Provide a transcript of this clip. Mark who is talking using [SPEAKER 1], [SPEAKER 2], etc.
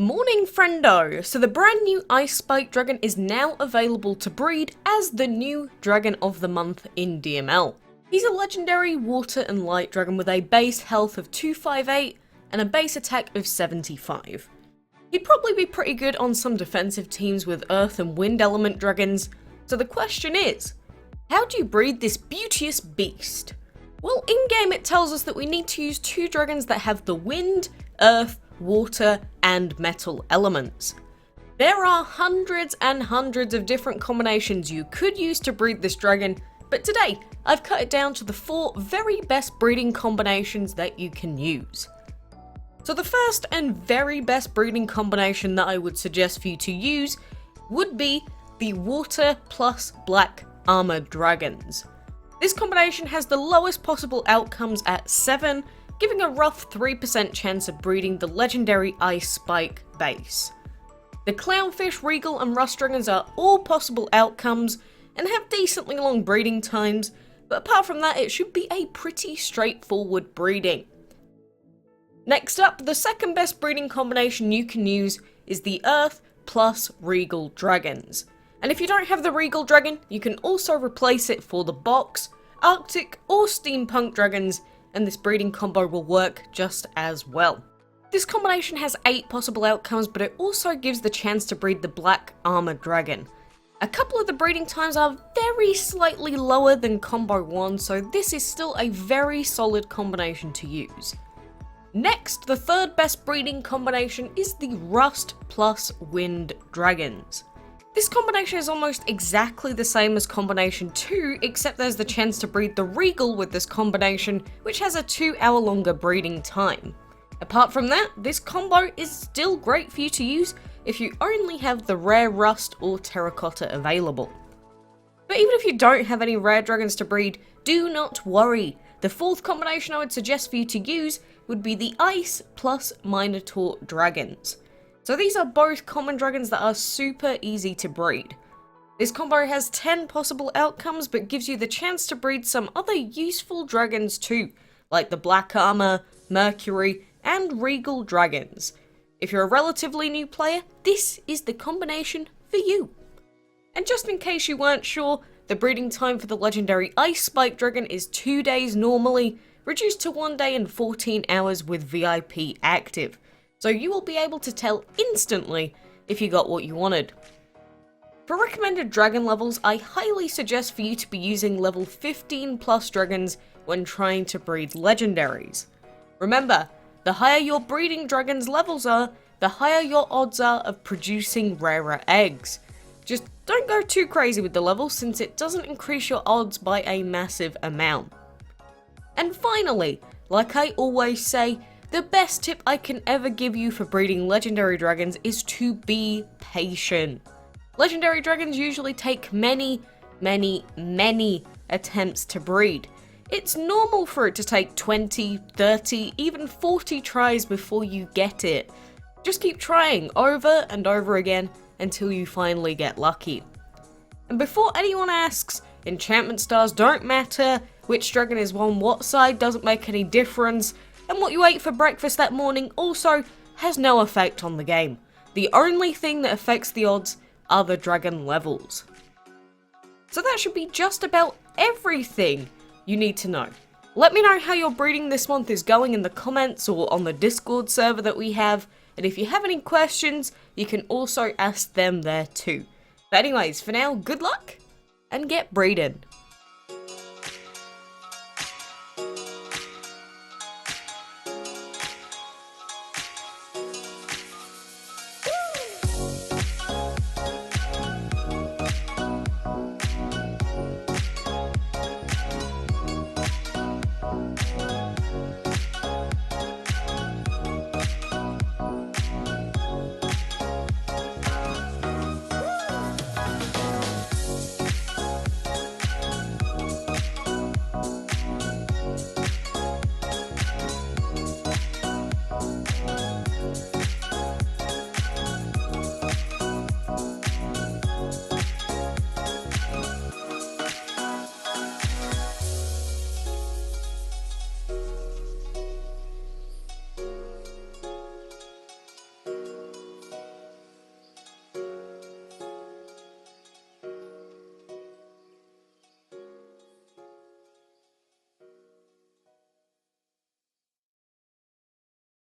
[SPEAKER 1] Morning friendo! So the brand new Ice Spike Dragon is now available to breed as the new Dragon of the Month in DML. He's a legendary water and light dragon with a base health of 258 and a base attack of 75. He'd probably be pretty good on some defensive teams with earth and wind element dragons, so the question is, how do you breed this beauteous beast? Well, in-game it tells us that we need to use two dragons that have the wind, earth, water, and metal elements. There are hundreds and hundreds of different combinations you could use to breed this dragon, but today I've cut it down to the 4 very best breeding combinations that you can use. So the first and very best breeding combination that I would suggest for you to use would be the water plus black armored dragons. This combination has the lowest possible outcomes at 7, giving a rough 3% chance of breeding the legendary Ice Spike base. The Clownfish, Regal and Rust dragons are all possible outcomes and have decently long breeding times, but apart from that it should be a pretty straightforward breeding. Next up, the second best breeding combination you can use is the Earth plus Regal dragons. And if you don't have the Regal dragon, you can also replace it for the Box, Arctic or Steampunk dragons, and this breeding combo will work just as well. This combination has 8 possible outcomes, but it also gives the chance to breed the Black Armored Dragon. A couple of the breeding times are very slightly lower than combo 1, so this is still a very solid combination to use. Next, the third best breeding combination is the Rust plus Wind dragons. This combination is almost exactly the same as combination 2, except there's the chance to breed the Regal with this combination, which has a 2-hour longer breeding time. Apart from that, this combo is still great for you to use if you only have the rare Rust or Terracotta available. But even if you don't have any rare dragons to breed, do not worry. The fourth combination I would suggest for you to use would be the Ice plus Minotaur dragons. So these are both common dragons that are super easy to breed. This combo has 10 possible outcomes, but gives you the chance to breed some other useful dragons too, like the Black Armor, Mercury, and Regal dragons. If you're a relatively new player, this is the combination for you. And just in case you weren't sure, the breeding time for the legendary Ice Spike Dragon is 2 days normally, reduced to 1 day and 14 hours with VIP active. So you will be able to tell instantly if you got what you wanted. For recommended dragon levels, I highly suggest for you to be using level 15 plus dragons when trying to breed legendaries. Remember, the higher your breeding dragons levels are, the higher your odds are of producing rarer eggs. Just don't go too crazy with the levels since it doesn't increase your odds by a massive amount. And finally, like I always say, the best tip I can ever give you for breeding legendary dragons is to be patient. Legendary dragons usually take many attempts to breed. It's normal for it to take 20, 30, even 40 tries before you get it. Just keep trying over and over again until you finally get lucky. And before anyone asks, enchantment stars don't matter, which dragon is on what side doesn't make any difference, and what you ate for breakfast that morning also has no effect on the game. The only thing that affects the odds are the dragon levels. So that should be just about everything you need to know. Let me know how your breeding this month is going in the comments or on the Discord server that we have, and if you have any questions, you can also ask them there too. But anyways, for now, good luck and get breeding.